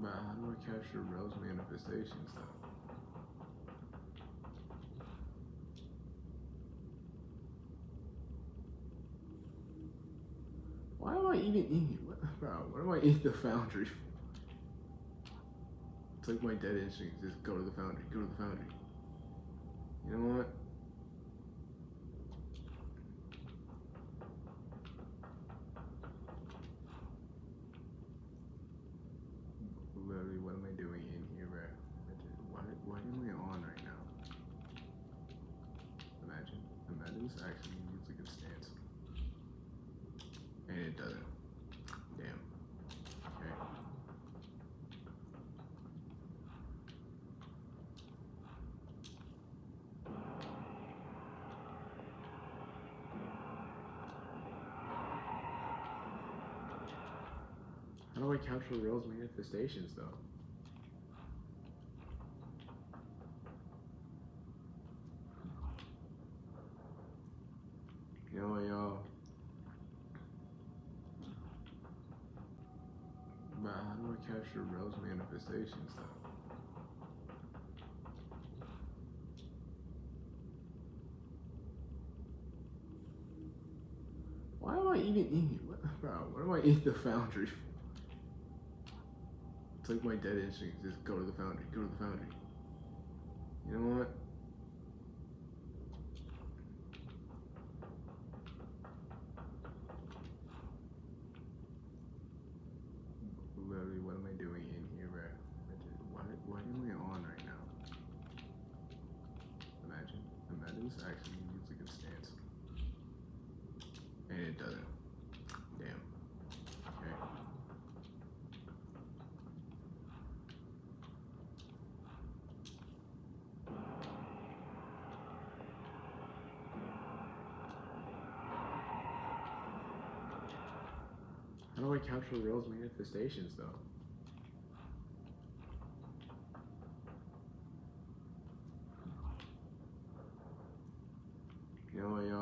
But how do I capture Rose manifestations though? Why am I even in here? Bro, what am I in the foundry for? It's like my dead instinct. Just go to the foundry. Go to the foundry. You know what? Literally, what am I doing in here, bro? What am I on right now? Imagine this actually needs like a stance. And it doesn't. Damn. Okay. How do I capture Rose manifestations though? You know what, y'all? But how do I capture Rose manifestations though? Why am I even in here? Bro, what am I in the foundry for? It's like my dead instinct. Just go to the foundry. Go to the foundry. You know what? Literally, what am I doing in here, bro? What am I on right now? Imagine this actually needs like a stance. And it doesn't. Damn. Okay. How do I capture Rose manifestations though? You know what, y'all?